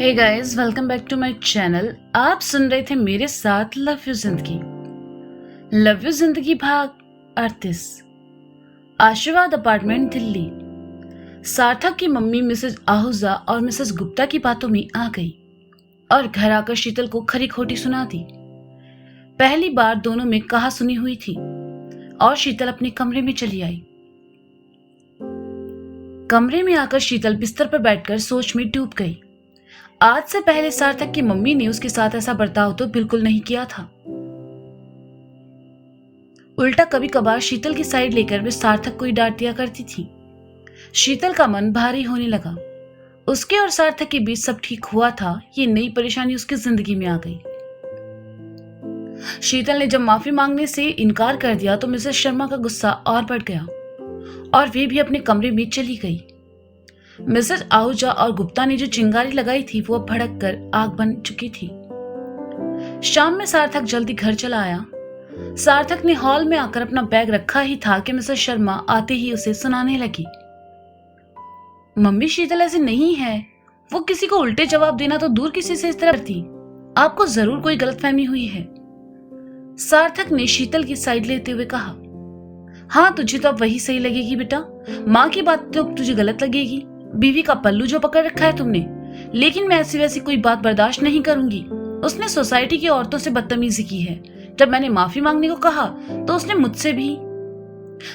Hey guys, welcome back to my channel. आप सुन रहे थे मेरे साथ love you Zindagi. Love you Zindagi भाग 38। आशीर्वाद अपार्टमेंट, दिल्ली। सार्थक की मम्मी मिसेज आहूजा और मिसेस गुप्ता की बातों में आ गई और घर आकर शीतल को खरी खोटी सुना दी। पहली बार दोनों में कहा सुनी हुई थी और शीतल अपने कमरे में चली आई। कमरे में आकर शीतल बिस्तर पर बैठकर सोच में डूब गई। आज से पहले सार्थक की मम्मी ने उसके साथ ऐसा बर्ताव तो बिल्कुल नहीं किया था। उल्टा कभी कभार शीतल की साइड लेकर वे सार्थक को ही डांट दिया करती थी। शीतल का मन भारी होने लगा। उसके और सार्थक के बीच सब ठीक हुआ था, ये नई परेशानी उसकी जिंदगी में आ गई। शीतल ने जब माफी मांगने से इनकार कर दिया तो मिसेस शर्मा का गुस्सा और बढ़ गया और वे भी अपने कमरे में चली गई। मिसेस आहूजा और गुप्ता ने जो चिंगारी लगाई थी वो अब भड़क कर आग बन चुकी थी। शाम में सार्थक जल्दी घर चला आया। सार्थक ने हॉल में आकर अपना बैग रखा ही था कि मिसेस शर्मा आते ही उसे सुनाने लगी। मम्मी, शीतल ऐसी नहीं है। वो किसी को उल्टे जवाब देना तो दूर, किसी से इस तरह करती। आपको जरूर कोई गलतफहमी हुई है। सार्थक ने शीतल की साइड लेते हुए कहा, हाँ, तुझे तो अब वही सही लगेगी बेटा। माँ की बात तो तुझे गलत लगेगी। बीवी का पल्लू जो पकड़ रखा है तुमने, लेकिन मैं ऐसी वैसी कोई बात बर्दाश्त नहीं करूंगी। उसने सोसाइटी की औरतों से बदतमीजी की है। जब मैंने माफी मांगने को कहा तो उसने मुझसे भी।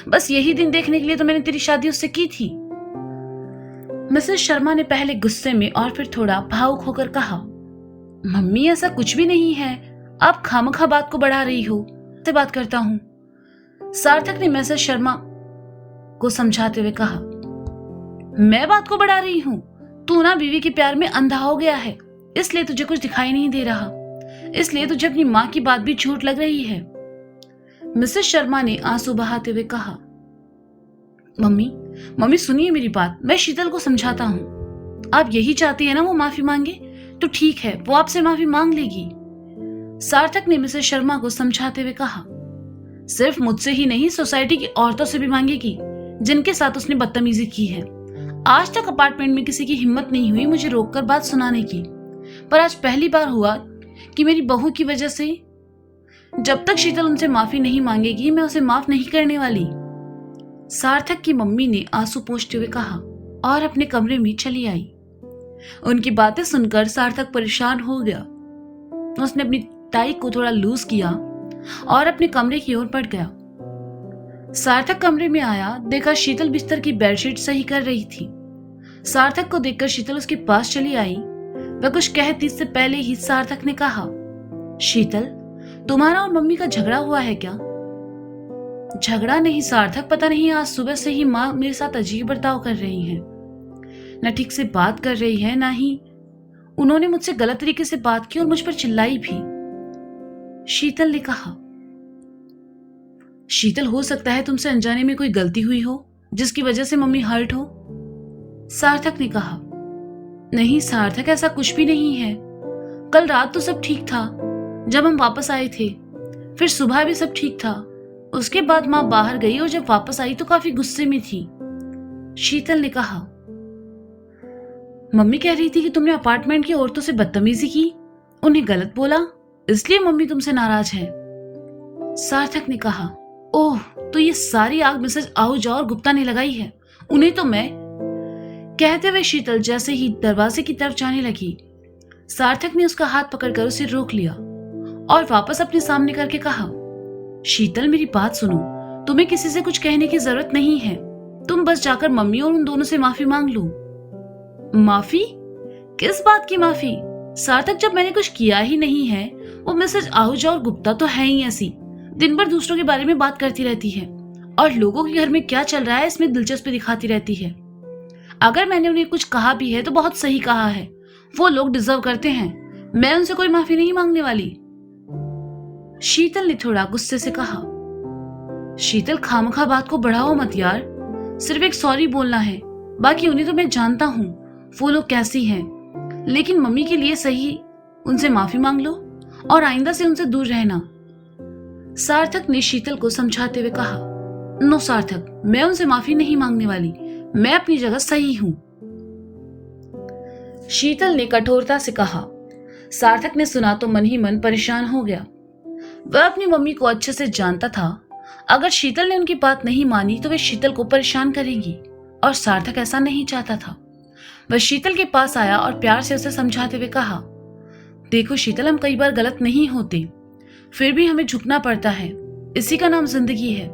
बस यही दिन देखने के लिए तो मैंने तेरी शादी उससे की थी। मिसेस शर्मा ने पहले गुस्से में और फिर थोड़ा भावुक होकर कहा, मम्मी, ऐसा कुछ भी नहीं है। आप खामखा बात को बढ़ा रही हो। से बात करता हूँ। सार्थक ने मिसेस शर्मा को समझाते हुए कहा, मैं बात को बढ़ा रही हूं। तू ना बीवी के प्यार में अंधा हो गया है, इसलिए तुझे कुछ दिखाई नहीं दे रहा। इसलिए तुझे अपनी माँ की बात भी झूठ लग रही है। मिसेस शर्मा ने आंसू बहाते हुए कहा, मम्मी सुनिए मेरी बात। मैं शीतल को समझाता हूँ। आप यही चाहती है ना वो माफी मांगे, तो ठीक है, वो आपसे माफी मांग लेगी। सार्थक ने मिसेस शर्मा को समझाते हुए कहा, सिर्फ मुझसे ही नहीं, सोसाइटी की औरतों से भी मांगेगी जिनके साथ उसने बदतमीजी की है। आज तक अपार्टमेंट में किसी की हिम्मत नहीं हुई मुझे रोककर बात सुनाने की, पर आज पहली बार हुआ कि मेरी बहू की वजह से। जब तक शीतल उनसे माफी नहीं मांगेगी मैं उसे माफ नहीं करने वाली। सार्थक की मम्मी ने आंसू पोंछते हुए कहा और अपने कमरे में चली आई। उनकी बातें सुनकर सार्थक परेशान हो गया। उसने अपनी टाई को थोड़ा लूज किया और अपने कमरे की ओर बढ़ गया। सार्थक कमरे में आया, देखा शीतल बिस्तर की बेडशीट सही कर रही थी। सार्थक को देखकर शीतल उसके पास चली आई। वह कुछ कहती इससे पहले ही सार्थक ने कहा, शीतल, तुम्हारा और मम्मी का झगड़ा हुआ है क्या? झगड़ा नहीं सार्थक, पता नहीं आज सुबह से ही माँ मेरे साथ अजीब बर्ताव कर रही है। न ठीक से बात कर रही है, ना ही उन्होंने मुझसे गलत तरीके से बात की और मुझ पर चिल्लाई भी। शीतल ने कहा, शीतल, हो सकता है तुमसे अनजाने में कोई गलती हुई हो जिसकी वजह से मम्मी हर्ट हो। सार्थक ने कहा, नहीं सार्थक, ऐसा कुछ भी नहीं है। कल रात तो सब ठीक था जब हम वापस आए थे, फिर सुबह भी सब ठीक था। उसके बाद माँ बाहर गई और जब वापस आई तो काफी गुस्से में थी। शीतल ने कहा, मम्मी कह रही थी कि तुमने अपार्टमेंट की औरतों से बदतमीजी की, उन्हें गलत बोला, इसलिए मम्मी तुमसे नाराज है। सार्थक ने कहा, ओह, तो ये सारी आग मिसेस आहूजा और गुप्ता ने लगाई है। उन्हें तो मैं। कहते हुए शीतल जैसे ही दरवाजे की तरफ जाने लगी, सार्थक ने उसका हाथ पकड़कर उसे रोक लिया और वापस अपने सामने करके कहा, शीतल, मेरी बात सुनो। तुम्हें किसी से कुछ कहने की जरूरत नहीं है। तुम बस जाकर मम्मी और उन दोनों से माफी मांग लो। माफी? किस बात की माफी? सार्थक, जब मैंने कुछ किया ही नहीं है। वो मिसेस आहूजा और गुप्ता तो है ही ऐसी, दिन भर दूसरों के बारे में बात करती रहती है और लोगों के घर में क्या चल रहा है इसमें दिलचस्पी दिखाती रहती है। अगर मैंने उन्हें कुछ कहा भी है तो बहुत सही कहा है। वो लोग डिजर्व करते हैं। मैं उनसे कोई माफी नहीं मांगने वाली। शीतल ने थोड़ा गुस्से से कहा, शीतल, खामखा बात को बढ़ाओ मत यार। सिर्फ एक सॉरी बोलना है। बाकी उन्हें तो मैं जानता हूँ वो लोग कैसी हैं, लेकिन मम्मी के लिए सही उनसे माफी मांग लो और आइंदा से उनसे दूर रहना। सार्थक ने शीतल को समझाते हुए कहा, नो सार्थक, मैं उनसे माफी नहीं मांगने वाली। मैं अपनी जगह सही हूं। शीतल ने कठोरता से कहा। सार्थक ने सुना तो मन ही मन परेशान हो गया। वह अपनी मम्मी को अच्छे से जानता था। अगर शीतल ने उनकी बात नहीं मानी तो वे शीतल को परेशान करेंगी, और सार्थक ऐसा नहीं चाहता था। वह शीतल के पास आया और प्यार से उसे समझाते हुए कहा, देखो शीतल, हम कई बार गलत नहीं होते, फिर भी हमें झुकना पड़ता है। इसी का नाम जिंदगी है।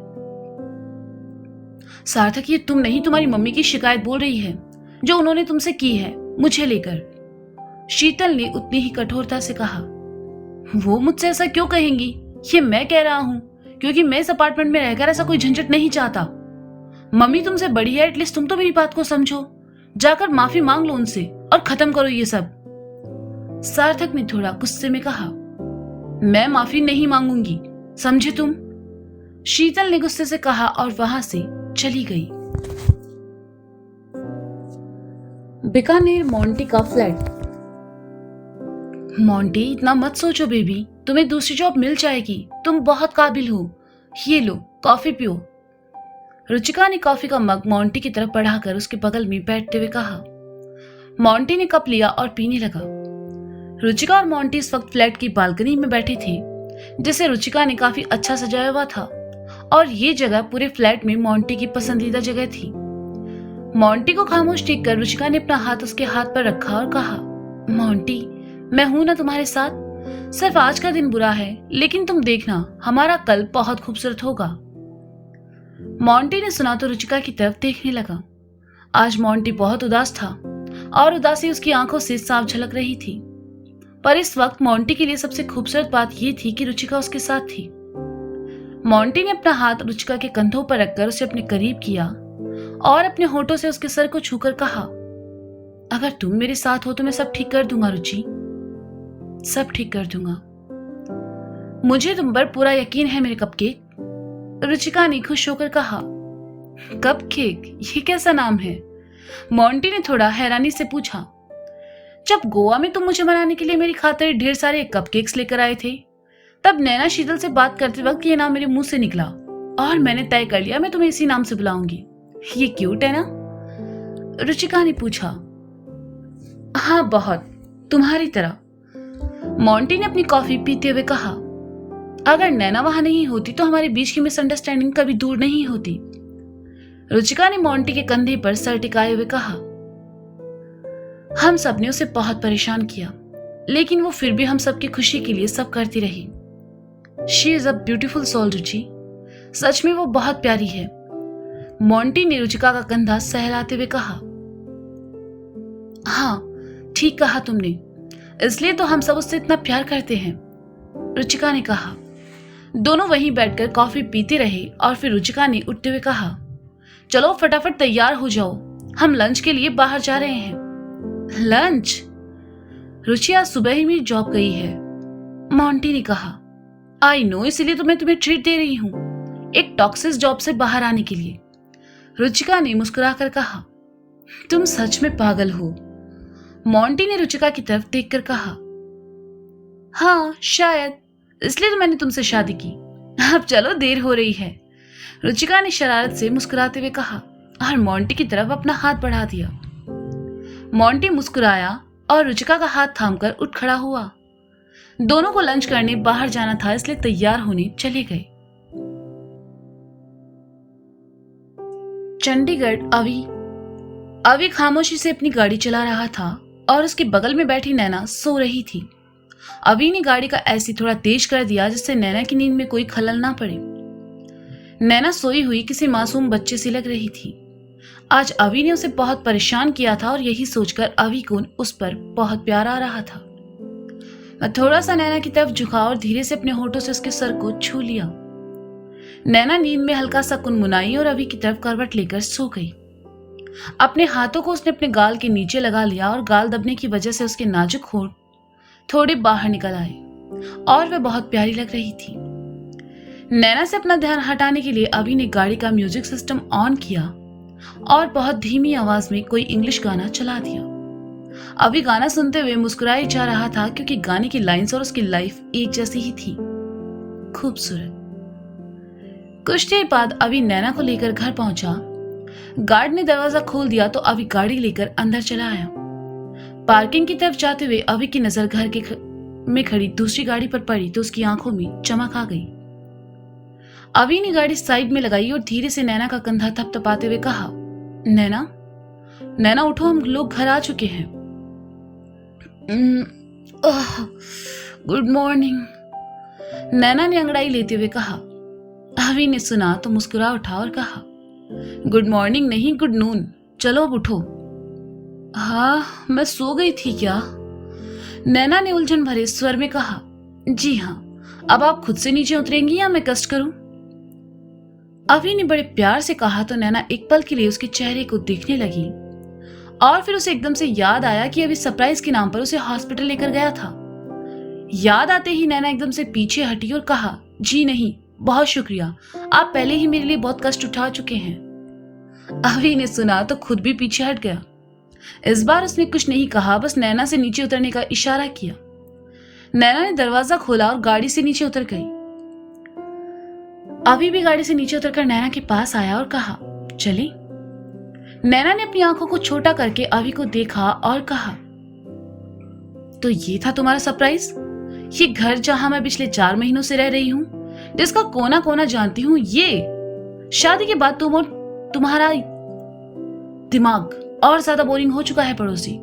सार्थक, ये तुम नहीं, तुम्हारी मम्मी की शिकायत बोल रही है, जो उन्होंने तुमसे की है मुझे लेकर। शीतल ने उतनी ही कठोरता से कहा। वो मुझसे ऐसा क्यों कहेंगी? ये मैं कह रहा हूं क्योंकि मैं इस अपार्टमेंट में रहकर ऐसा कोई झंझट नहीं चाहता। मम्मी तुमसे बड़ी है, एटलीस्ट तुम तो मेरी बात को समझो। जाकर माफी मांग लो उनसे और खत्म करो ये सब। सार्थक ने थोड़ा गुस्से में कहा। मैं माफी नहीं मांगूंगी, समझे तुम? शीतल ने गुस्से से कहा और वहां से चली गई। बीकानेर मोंटी का फ्लैट। मोंटी, इतना मत सोचो बेबी, तुम्हें दूसरी जॉब मिल जाएगी, तुम बहुत काबिल हो। ये लो कॉफी पियो। रुचिका ने कॉफी का मग मोंटी की तरफ बढ़ाकर उसके बगल में बैठते हुए कहा। मोंटी ने कप लिया और पीने लगा। रुचिका और मोंटी इस वक्त फ्लैट की बालकनी में बैठे थे, जिसे रुचिका ने काफी अच्छा सजाया हुआ था, और ये जगह पूरे फ्लैट में मोंटी की पसंदीदा जगह थी। मोंटी को खामोश देखकर रुचिका ने अपना हाथ उसके हाथ पर रखा और कहा, मोंटी, मैं हूं ना तुम्हारे साथ। सिर्फ आज का दिन बुरा है, लेकिन तुम देखना हमारा कल बहुत खूबसूरत होगा। मोंटी ने सुना तो रुचिका की तरफ देखने लगा। आज मोंटी बहुत उदास था और उदासी उसकी आंखों से साफ झलक रही थी। पर इस वक्त मोंटी के लिए सबसे खूबसूरत बात यह थी कि रुचिका उसके साथ थी। मोंटी ने अपना हाथ रुचिका के कंधों पर रखकर उसे अपने करीब किया और अपने होठों से उसके सर को छूकर कहा, अगर तुम मेरे साथ हो तो मैं सब ठीक कर दूंगा रुचि, सब ठीक कर दूंगा। मुझे तुम पर पूरा यकीन है मेरे कपकेक। रुचिका ने खुश होकर कहा। कपकेक, ये कैसा नाम है? मोंटी ने थोड़ा हैरानी से पूछा। जब गोवा में तुम मुझे मनाने के लिए मेरी खातिर ढेर सारे कपकेक्स लेकर आए थे, तब नैना शीतल से बात करते वक्त ये नाम मेरे मुंह से निकला और मैंने तय कर लिया मैं तुम्हें इसी नाम से बुलाऊंगी। ये क्यूट है ना? रुचिका ने पूछा। हाँ बहुत, तुम्हारी तरह। मोंटी ने अपनी कॉफी पीते हुए कहा। अगर नैना वहां नहीं होती तो हमारे बीच की मिसअंडरस्टैंडिंग कभी दूर नहीं होती। रुचिका ने मोंटी के कंधे पर सर टिकाए हुए कहा। हम सब ने उसे बहुत परेशान किया, लेकिन वो फिर भी हम सबकी खुशी के लिए सब करती रही। She is a beautiful soul Ruchi, सच में वो बहुत प्यारी है। मोंटी ने रुचिका का कंधा सहलाते हुए कहा। हाँ, ठीक कहा तुमने, इसलिए तो हम सब उससे इतना प्यार करते हैं, रुचिका ने कहा। दोनों वहीं बैठकर कॉफी पीते रहे और फिर रुचिका ने उठते हुए कहा, चलो फटाफट तैयार हो जाओ, हम लंच के लिए बाहर जा रहे हैं। लंच? रुचि आज सुबह ही मेरी जॉब गई है, मोंटी ने कहा। आई नो, इसीलिए तो मैं तुम्हें ट्रीट दे रही हूँ, एक टॉक्सिक जॉब से बाहर आने के लिए। रुचिका ने मुस्कुराकर कहा। तुम सच में पागल हो, मोंटी ने रुचिका की तरफ देखकर कहा। हाँ शायद, इसलिए तो मैंने तुमसे शादी की। अब चलो, देर हो रही है, रुचिका ने शरारत से मुस्कुराते हुए कहा और मोंटी की तरफ अपना हाथ बढ़ा दिया। मोंटी मुस्कुराया और रुचिका का हाथ थामकर उठ खड़ा हुआ। दोनों को लंच करने बाहर जाना था, इसलिए तैयार होने चले गए। चंडीगढ़। अवी खामोशी से अपनी गाड़ी चला रहा था और उसके बगल में बैठी नैना सो रही थी। अवी ने गाड़ी का ऐसी थोड़ा तेज कर दिया जिससे नैना की नींद में कोई खलल ना पड़े। नैना सोई हुई किसी मासूम बच्चे सी लग रही थी। आज अवी ने उसे बहुत परेशान किया था और यही सोचकर अवी को उस पर बहुत प्यार आ रहा था। वह थोड़ा सा नैना की तरफ झुका और धीरे से अपने होठों से उसके सर को छू लिया। नैना नींद में हल्का सा कुनमुनाई और अवी की तरफ करवट लेकर सो गई। अपने हाथों को उसने अपने गाल के नीचे लगा लिया और गाल दबने की वजह से उसके नाजुक होंठ थोड़े बाहर निकल आए और वह बहुत प्यारी लग रही थी। नैना से अपना ध्यान हटाने के लिए अभी ने गाड़ी का म्यूजिक सिस्टम ऑन किया और बहुत धीमी आवाज में कोई इंग्लिश गाना चला दिया। अभी गाना सुनते हुए मुस्कुराई जा रहा था क्योंकि गाने की लाइंस और उसकी लाइफ एक जैसी ही थी, खूबसूरत। कुछ देर बाद अभी नैना को लेकर घर पहुंचा। गार्ड ने दरवाजा खोल दिया तो अभी गाड़ी लेकर अंदर चला आया। पार्किंग की तरफ जाते हुए अभी की नजर घर के में खड़ी दूसरी गाड़ी पर पड़ी तो उसकी आंखों में चमक आ गई। अभी ने गाड़ी साइड में लगाई और धीरे से नैना का कंधा थपथपाते हुए कहा, नैना, नैना उठो, हम लोग घर आ चुके हैं। गुड मॉर्निंग, नैना ने अंगड़ाई लेते हुए कहा। अभी ने सुना तो मुस्कुरा उठा और कहा, गुड मॉर्निंग नहीं, गुड नून, चलो अब उठो। हाँ, मैं सो गई थी क्या? नैना ने उलझन भरे स्वर में कहा। जी हाँ, अब आप खुद से नीचे उतरेंगी या मैं कष्ट करूं? अभी ने बड़े प्यार से कहा तो नैना एक पल के लिए उसके चेहरे को देखने लगी और फिर उसे एकदम से याद आया कि अभी सरप्राइज के नाम पर उसे हॉस्पिटल लेकर गया था। याद आते ही नैना एकदम से पीछे हटी और कहा, जी नहीं, बहुत शुक्रिया, आप पहले ही मेरे लिए बहुत कष्ट उठा चुके हैं। अभी ने सुना तो खुद भी पीछे हट गया। इस बार उसने कुछ नहीं कहा, बस नैना से नीचे उतरने का इशारा किया। नैना ने दरवाजा खोला और गाड़ी से नीचे उतर गई। अभी भी गाड़ी से नीचे उतरकर नैना के पास आया और कहा, चली। नैना ने अपनी आंखों को छोटा करके अभी को देखा और कहा, तो ये था तुम्हारा सरप्राइज? ये घर जहां मैं पिछले 4 महीनों से रह रही हूं, जिसका कोना कोना जानती हूं, ये शादी के बाद तुम और तुम्हारा दिमाग और ज्यादा बोरिंग हो चुका है पड़ोसी।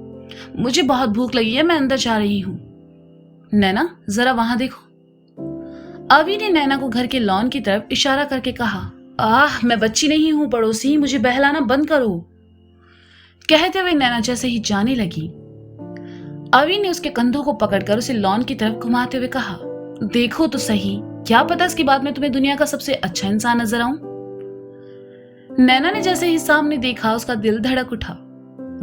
मुझे बहुत भूख लगी है, मैं अंदर जा रही हूं। नैना, जरा वहां देखो। अभी ने नैना को घर के लॉन की तरफ इशारा करके कहा, मैं बच्ची नहीं हूं पड़ोसी, मुझे बहलाना बंद करो। कहते हुए नैना जैसे ही जाने लगी, अभी ने उसके कंधों को पकड़कर उसे लॉन की तरफ घुमाते हुए कहा, देखो तो सही, क्या पता इसके बाद मैं तुम्हें दुनिया का सबसे अच्छा इंसान नजर आऊं। नैना ने जैसे ही सामने देखा उसका दिल धड़क उठा,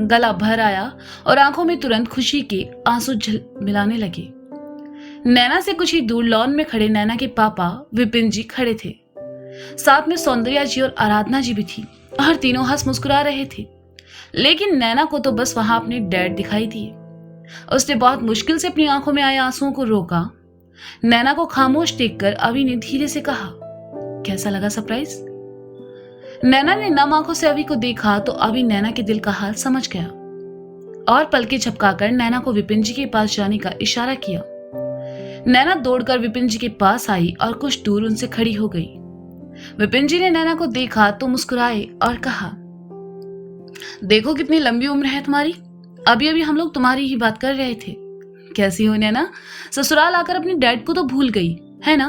गला भर आया और आंखों में तुरंत खुशी के आंसू मिलाने लगे। नैना से कुछ ही दूर लॉन में खड़े नैना के पापा विपिन जी खड़े थे, साथ में सौंदर्या जी और आराधना जी भी थी और तीनों हंस मुस्कुरा रहे थे। लेकिन नैना को तो बस वहां अपने डैड दिखाई दिए। उसने बहुत मुश्किल से अपनी आंखों में आए आंसुओं को रोका। नैना को खामोश देखकर अभी ने धीरे से कहा, कैसा लगा सरप्राइज? नैना ने नम आंखों से अभी को देखा तो अभी नैना के दिल का हाल समझ गया और पलके झपकाकर नैना को विपिन जी के पास जाने का इशारा किया। नैना दौड़कर विपिन जी के पास आई और कुछ दूर उनसे खड़ी हो गई। विपिन जी ने नैना को देखा तो मुस्कुराए और कहा, देखो कितनी लंबी उम्र है तुम्हारी, अभी अभी हम लोग तुम्हारी ही बात कर रहे थे। कैसी हो नैना? ससुराल आकर अपने डैड को तो भूल गई है ना?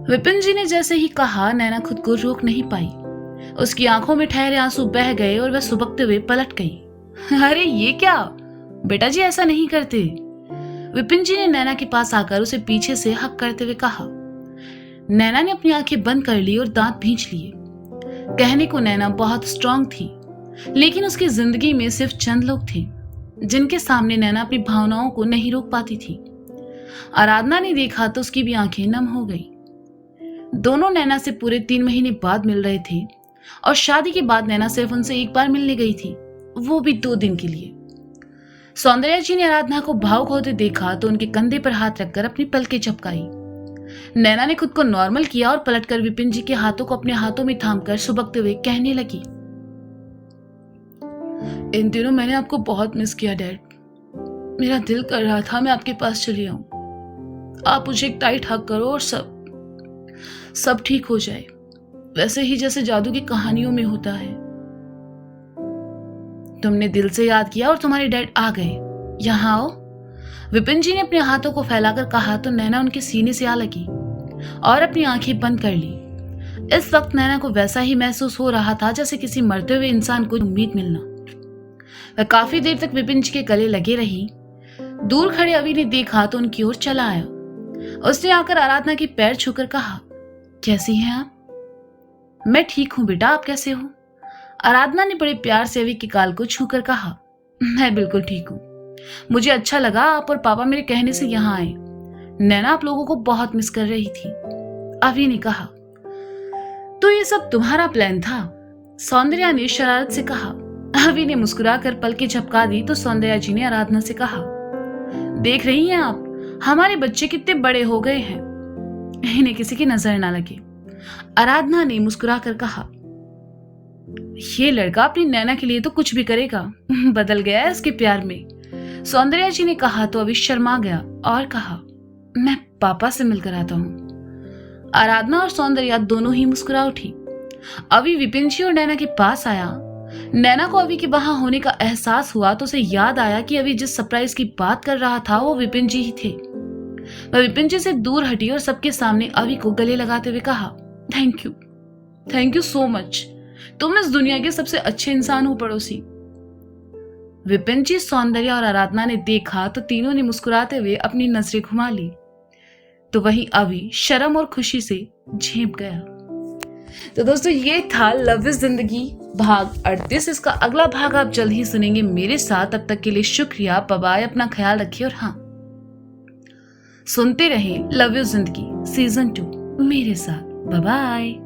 विपिन जी ने जैसे ही कहा, नैना खुद को रोक नहीं पाई। उसकी आंखों में ठहरे आंसू बह गए और वह सुबकते हुए पलट गई। अरे ये क्या बेटा जी, ऐसा नहीं करते। विपिन जी ने नैना के पास आकर उसे पीछे से हक करते हुए कहा। नैना ने अपनी आंखें बंद कर ली और दांत भींच लिए। कहने को नैना बहुत स्ट्रांग थी, लेकिन उसकी जिंदगी में सिर्फ चंद लोग थे जिनके सामने नैना अपनी भावनाओं को नहीं रोक पाती थी। आराधना ने देखा तो उसकी भी आंखें नम हो गई। दोनों नैना से पूरे 3 महीने बाद मिल रहे थे और शादी के बाद नैना सिर्फ उनसे एक बार मिलने गई थी, वो भी 2 दिन के लिए। सौंदर्या जी ने आराधना को भावुक होते देखा तो उनके कंधे पर हाथ रखकर अपनी पलकें झपकाई। नैना ने खुद को नॉर्मल किया और पलटकर विपिन जी के हाथों को अपने हाथों में थामकर सुबकते हुए कहने लगी, इन दिनों मैंने आपको बहुत मिस किया डैड। मेरा दिल कर रहा था मैं आपके पास चली आऊं। आप मुझे एक टाइट हग करो और सब ठीक हो जाए, वैसे ही जैसे जादू की कहानियों में होता है। तुमने दिल से याद किया और तुम्हारे डैड आ गए। यहाँ आओ। विपिन जी ने अपने हाथों को फैलाकर कहा तो नैना उनके सीने से आ लगी और अपनी आंखें बंद कर ली। इस वक्त नैना को वैसा ही महसूस हो रहा था जैसे किसी मरते हुए इंसान को उम्मीद मिलना। वह काफी देर तक विपिन जी के गले लगे रही। दूर खड़े अभी ने देखा तो उनकी ओर चला आया। उसने आकर आराधना के पैर छूकर कहा, कैसी हैं आप? मैं ठीक हूं बेटा, आप कैसे हो? आराधना ने बड़े प्यार से अभी के गाल को छूकर कहा, मैं बिल्कुल ठीक हूं। मुझे अच्छा लगा आप और पापा मेरे कहने से यहाँ आए। नैना आप लोगों को बहुत मिस कर रही थी। अभी ने कहा, तो ये सब तुम्हारा प्लान था? सौंदर्या ने शरारत से कहा। अभी ने मुस्कुराकर पलकें झपका दी तो सौंदर्या जी ने आराधना से कहा, देख रही हैं आप हमारे बच्चे कितने बड़े हो गए हैं, इन्हें किसी की नजर ना लगे। आराधना ने मुस्कुराकर कहा, ये लड़का अपनी नैना के लिए तो कुछ भी करेगा, बदल गया है इसके प्यार में। सौंदर्या जी ने कहा तो अभी शर्मा गया और कहा, मैं पापा से मिलकर आता हूँ। आराधना और सौंदर्या दोनों ही मुस्कुरा उठी। अभी विपिन जी और नैना के पास आया। नैना को अभी के वहां होने का एहसास हुआ तो उसे याद आया कि अभी जिस सरप्राइज की बात कर रहा था वो विपिन जी ही थे। वह विपिन जी से दूर हटी और सबके सामने अभी को गले लगाते हुए कहा, थैंक यू सो मच। तुम इस दुनिया के सबसे अच्छे इंसान हो पड़ोसी। विपिन जी, सौंदर्या और आराधना ने देखा तो तीनों ने मुस्कुराते हुए अपनी नजरें घुमा ली। तो वहीं अभी शर्म और खुशी से झेप गया। तो दोस्तों ये था लव इज जिंदगी भाग 38। इसका अगला भाग आप जल्द ही सुनेंगे मेरे साथ। तब तक के लिए शुक्रिया, बाय बाय, अपना ख्याल रखिए और हाँ, सुनते रहें लव इज जिंदगी सीजन 2 मेरे साथ। Bye bye.